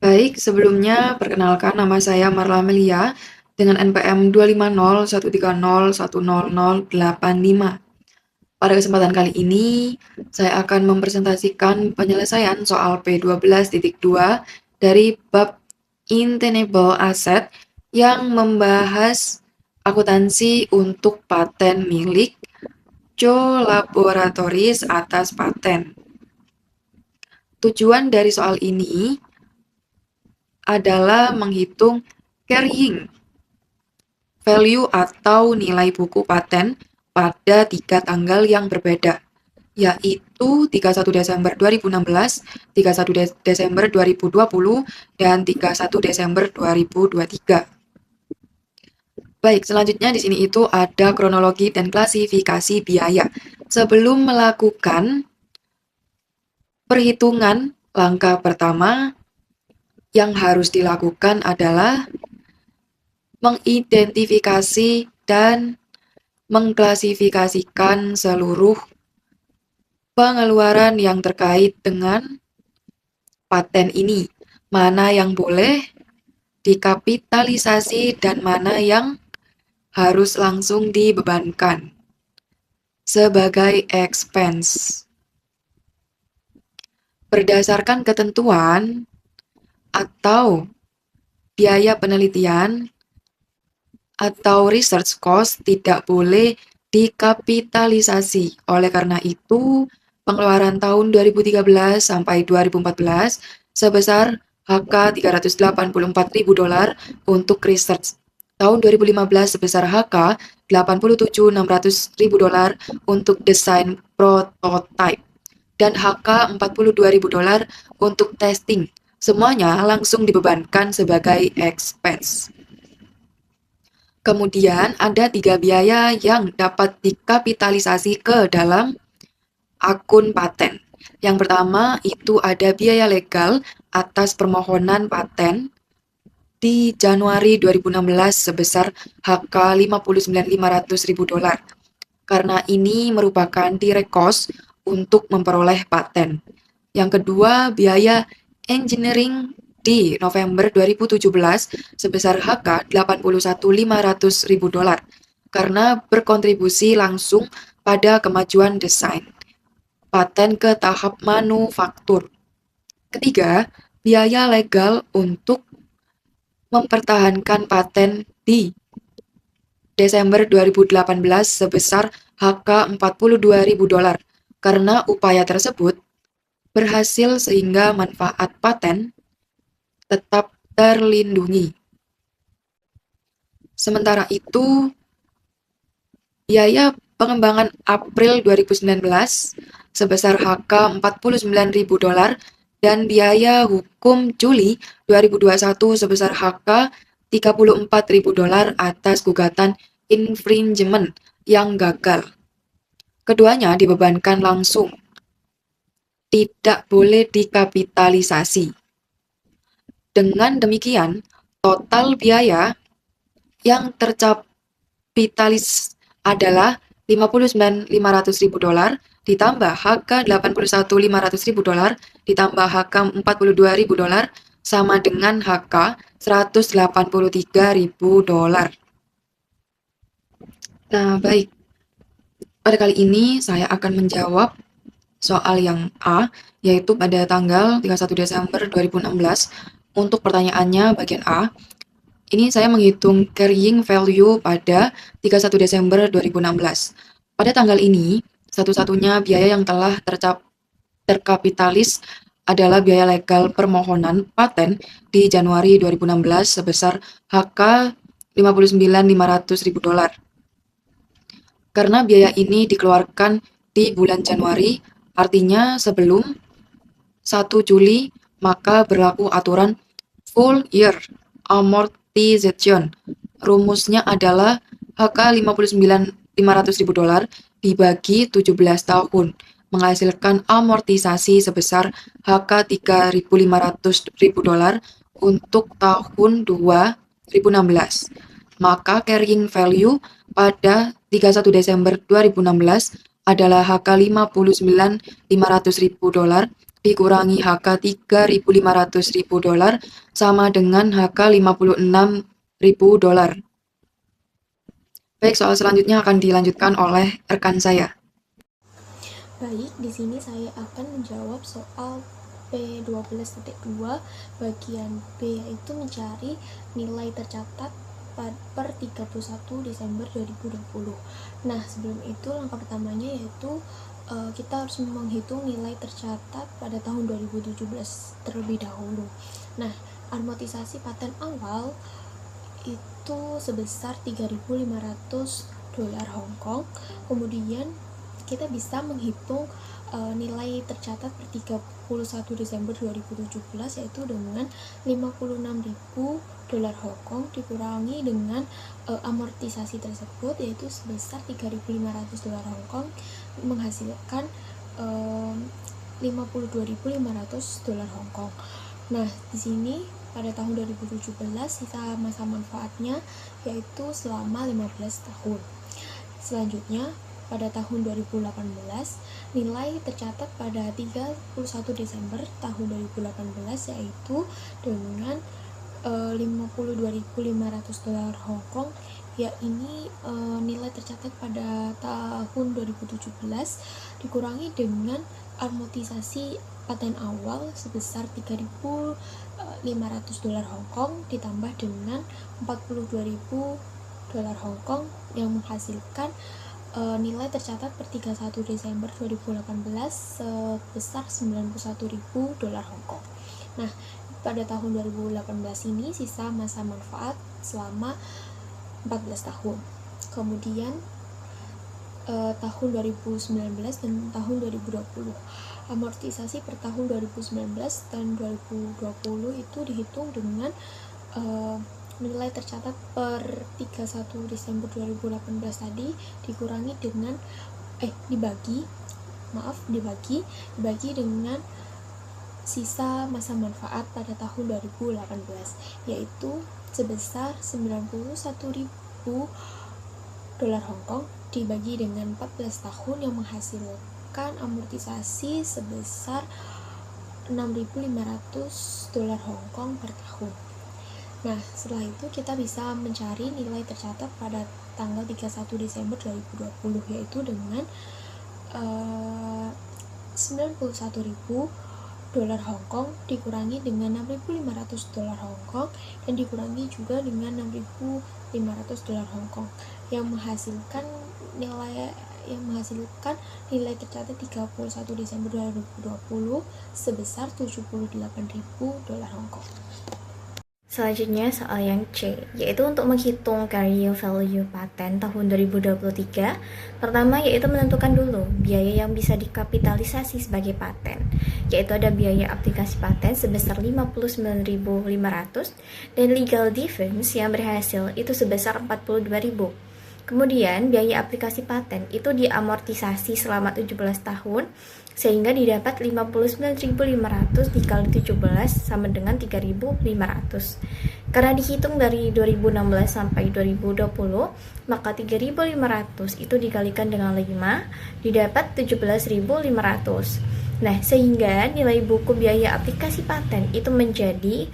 Baik, sebelumnya perkenalkan nama saya Marla Melia dengan NPM 25013010085. Pada kesempatan kali ini, saya akan mempresentasikan penyelesaian soal P12.2 dari bab Intangible Asset yang membahas akuntansi untuk paten milik Joe Laboratories atas paten. Tujuan dari soal ini adalah menghitung carrying value atau nilai buku paten pada 3 tanggal yang berbeda, yaitu 31 Desember 2016, 31 Desember 2020, dan 31 Desember 2023. Baik, selanjutnya di sini itu ada kronologi dan klasifikasi biaya. Sebelum melakukan perhitungan, langkah pertama yang harus dilakukan adalah mengidentifikasi dan mengklasifikasikan seluruh pengeluaran yang terkait dengan paten ini, mana yang boleh dikapitalisasi dan mana yang harus langsung dibebankan sebagai expense. Berdasarkan ketentuan atau biaya penelitian atau research cost tidak boleh dikapitalisasi. Oleh karena itu, pengeluaran tahun 2013 sampai 2014 sebesar HK $384.000 untuk research. Tahun 2015 sebesar HK $87.600.000 untuk desain prototype dan HK $42.000 untuk testing. Semuanya langsung dibebankan sebagai expense. Kemudian ada 3 biaya yang dapat dikapitalisasi ke dalam akun paten. Yang pertama itu ada biaya legal atas permohonan paten di Januari 2016 sebesar HK $59.500.000 karena ini merupakan direct cost untuk memperoleh paten. Yang kedua, biaya engineering di November 2017 sebesar HK $81.500.000 karena berkontribusi langsung pada kemajuan desain paten ke tahap manufaktur. Ketiga, biaya legal untuk mempertahankan paten di Desember 2018 sebesar HK $42.000 karena upaya tersebut berhasil sehingga manfaat paten tetap terlindungi. Sementara itu, biaya pengembangan April 2019 sebesar HK $49.000 dan biaya hukum Juli 2021 sebesar HK $34.000 atas gugatan infringement yang gagal. Keduanya dibebankan langsung, tidak boleh dikapitalisasi. Dengan demikian, total biaya yang terkapitalis adalah $59.500.000 ditambah HK $81.500.000 ditambah HK $42.000 sama dengan HK $183.000. Nah, baik. Pada kali ini saya akan menjawab soal yang A, yaitu pada tanggal 31 Desember 2016. Untuk pertanyaannya bagian A, ini saya menghitung carrying value pada 31 Desember 2016. Pada tanggal ini, satu-satunya biaya yang telah terkapitalis adalah biaya legal permohonan paten di Januari 2016 sebesar HK $59.500.000. Karena biaya ini dikeluarkan di bulan Januari, artinya sebelum 1 Juli, maka berlaku aturan full year amortization. Rumusnya adalah HK $59.500.000 dibagi 17 tahun, menghasilkan amortisasi sebesar HK $3.500.000 untuk tahun 2016. Maka carrying value pada 31 Desember 2016 adalah HK $59.500.000 dikurangi HK $3.500.000 sama dengan HK $56.000. Baik, soal selanjutnya akan dilanjutkan oleh rekan saya. Baik, di sini saya akan menjawab soal P12.2 bagian B, yaitu mencari nilai tercatat per 31 Desember 2020. Nah, sebelum itu langkah pertamanya yaitu kita harus menghitung nilai tercatat pada tahun 2017 terlebih dahulu. Nah, amortisasi paten awal itu sebesar 3.500 dolar Hong Kong. Kemudian kita bisa menghitung nilai tercatat per 31 Desember 2017 yaitu dengan 56.000 dolar Hong Kong dikurangi dengan amortisasi tersebut yaitu sebesar 3.500 dolar Hong Kong menghasilkan 52.500 dolar Hong Kong. Nah, di sini pada tahun 2017 sisa masa manfaatnya yaitu selama 15 tahun. Selanjutnya, pada tahun 2018, nilai tercatat pada 31 Desember tahun 2018 yaitu dengan 52.500 dolar Hong Kong. Ya, ini nilai tercatat pada tahun 2017 dikurangi dengan amortisasi paten awal sebesar 3.500 dolar Hong Kong ditambah dengan 42.000 dolar Hong Kong yang menghasilkan nilai tercatat per 31 Desember 2018 sebesar 91.000 dolar Hong Kong. Nah, pada tahun 2018 ini sisa masa manfaat selama 14 tahun. Kemudian tahun 2019 dan tahun 2020. Amortisasi per tahun 2019 dan 2020 itu dihitung dengan nilai tercatat per 31 Desember 2018 tadi dikurangi dengan dibagi dengan sisa masa manfaat pada tahun 2018 yaitu sebesar 91.000 dolar Hong Kong dibagi dengan 14 tahun yang menghasilkan amortisasi sebesar 6.500 dolar Hong Kong per tahun. Nah, setelah itu kita bisa mencari nilai tercatat pada tanggal 31 Desember 2020 yaitu dengan 91.000 dolar Hong Kong dikurangi dengan 6.500 dolar Hong Kong dan dikurangi juga dengan 6.500 dolar Hong Kong yang menghasilkan nilai tercatat 31 Desember 2020 sebesar 78.000 dolar Hong Kong. Selanjutnya soal yang C, yaitu untuk menghitung carrying value paten tahun 2023. Pertama yaitu menentukan dulu biaya yang bisa dikapitalisasi sebagai paten, yaitu ada biaya aplikasi paten sebesar 59.500 dan legal defense yang berhasil itu sebesar 42.000. Kemudian biaya aplikasi paten itu diamortisasi selama 17 tahun sehingga didapat 59.500 dikali 17 sama dengan 3.500. Karena dihitung dari 2016 sampai 2020, maka 3.500 itu dikalikan dengan 5 didapat 17.500. Nah, sehingga nilai buku biaya aplikasi paten itu menjadi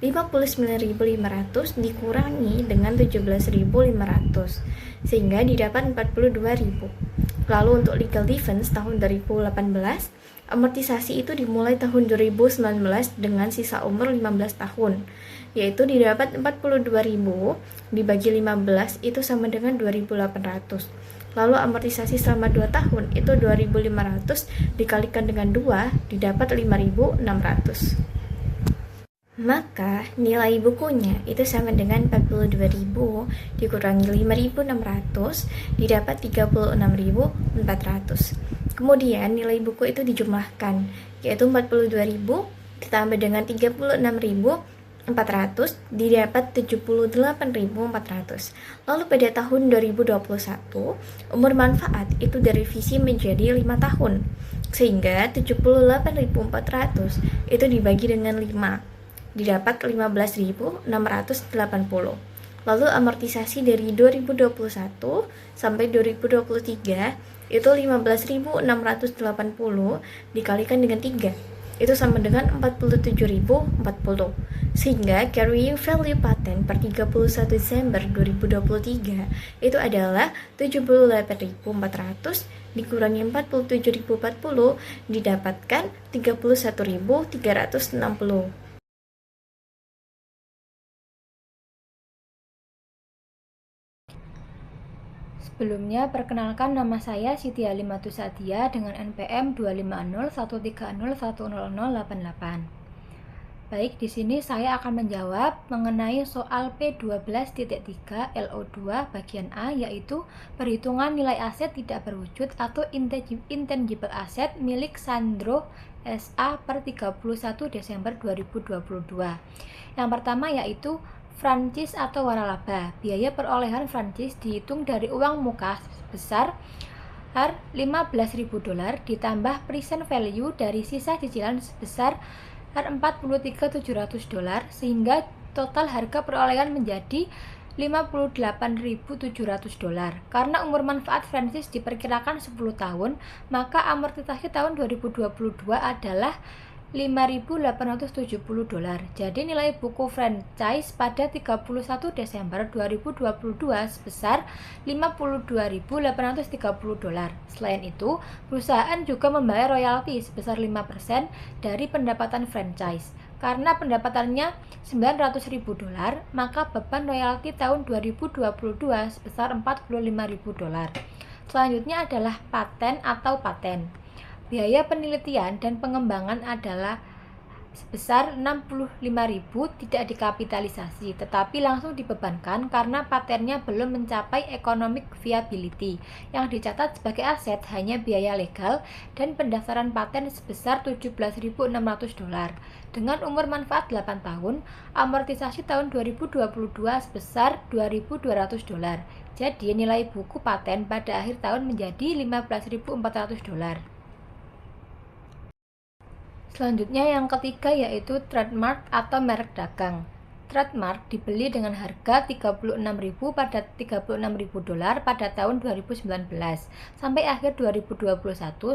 59.500 dikurangi dengan 17.500 sehingga didapat 42.000. Lalu untuk legal defense tahun 2018, amortisasi itu dimulai tahun 2019 dengan sisa umur 15 tahun, yaitu didapat 42.000 dibagi 15 itu sama dengan 2.800. Lalu amortisasi selama 2 tahun itu 2.500 dikalikan dengan 2 didapat 5.600. Maka nilai bukunya itu sama dengan 42.000 dikurangi 5.600 didapat 36.400. Kemudian nilai buku itu dijumlahkan yaitu 42.000 ditambah dengan 36.400 didapat 78.400. Lalu pada tahun 2021 umur manfaat itu direvisi menjadi 5 tahun sehingga 78.400 itu dibagi dengan 5 didapat 15.680. Lalu amortisasi dari 2021 sampai 2023 itu 15.680 dikalikan dengan 3 itu sama dengan 47.040. Sehingga carrying value patent per 31 Desember 2023 itu adalah 78.400 dikurangi 47.040 didapatkan 31.360. Sebelumnya, perkenalkan nama saya Siti Halimatu Sadia dengan NPM 25013010088. Baik, di sini saya akan menjawab mengenai soal P12.3 LO2 bagian A, yaitu perhitungan nilai aset tidak berwujud atau intangible asset milik Sandro SA per 31 Desember 2022. Yang pertama yaitu franchise atau waralaba. Biaya perolehan franchise dihitung dari uang muka sebesar $15.000 ditambah present value dari sisa cicilan sebesar $43.700 sehingga total harga perolehan menjadi $58.700. Karena umur manfaat franchise diperkirakan 10 tahun, maka amortisasi tahun 2022 adalah $5.870. Jadi nilai buku franchise pada 31 Desember 2022 sebesar $52.830. Selain itu, perusahaan juga membayar royalti sebesar 5% dari pendapatan franchise. Karena pendapatannya $900.000, maka beban royalti tahun 2022 sebesar $45.000. Selanjutnya adalah paten atau paten. Biaya penelitian dan pengembangan adalah sebesar $65.000 tidak dikapitalisasi, tetapi langsung dibebankan karena patennya belum mencapai economic viability. Yang dicatat sebagai aset hanya biaya legal dan pendaftaran paten sebesar $17.600. Dengan umur manfaat 8 tahun, amortisasi tahun 2022 sebesar $2.200. Jadi nilai buku paten pada akhir tahun menjadi $15.400. Selanjutnya yang ketiga yaitu trademark atau merek dagang. Trademark dibeli dengan harga $36.000 pada $36.000 pada tahun 2019. Sampai akhir 2021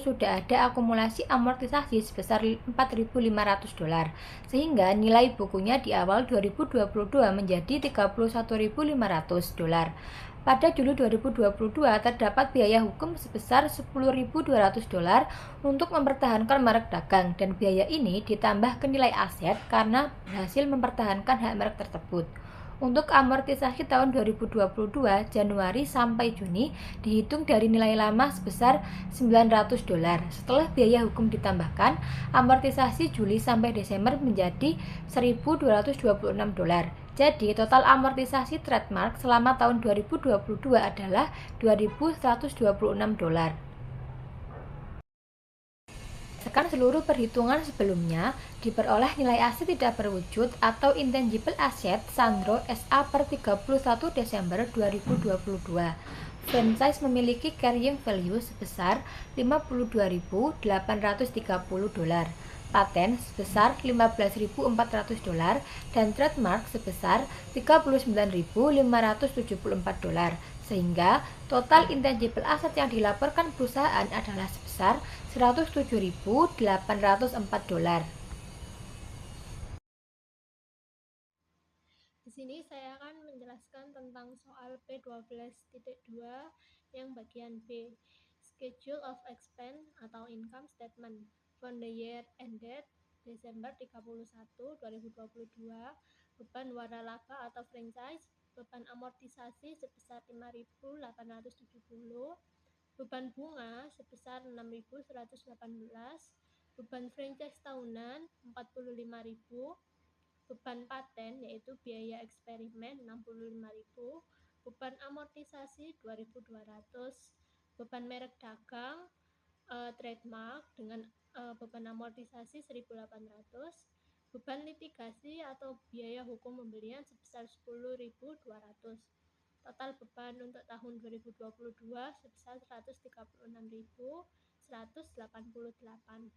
sudah ada akumulasi amortisasi sebesar $4.500. Sehingga nilai bukunya di awal 2022 menjadi $31.500. Pada Juli 2022 terdapat biaya hukum sebesar $10.200 untuk mempertahankan merek dagang dan biaya ini ditambah ke nilai aset karena berhasil mempertahankan hak merek tersebut. Untuk amortisasi tahun 2022 Januari sampai Juni dihitung dari nilai lama sebesar $900. Setelah biaya hukum ditambahkan, amortisasi Juli sampai Desember menjadi $1.226. Jadi total amortisasi trademark selama tahun 2022 adalah $2.126. Sekarang seluruh perhitungan sebelumnya diperoleh nilai aset tidak berwujud atau intangible asset Sandro SA per 31 Desember 2022. Franchise memiliki carrying value sebesar $52.830, paten sebesar $15.400 dan trademark sebesar $39.574. Sehingga total intangible asset yang dilaporkan perusahaan adalah sebesar $107.804. Di sini saya akan menjelaskan tentang soal P12.2 yang bagian B, Schedule of Expense atau Income Statement for the year ended Desember 31, 2022, beban waralaba atau franchise, beban amortisasi sebesar $5.870, beban bunga sebesar $6.118, beban franchise tahunan $45.000, beban paten yaitu biaya eksperimen $65.000, beban amortisasi $2.200, beban merek dagang trademark dengan beban amortisasi $1.800, beban litigasi atau biaya hukum pembelian sebesar $10.200. Total beban untuk tahun 2022 sebesar $136.188.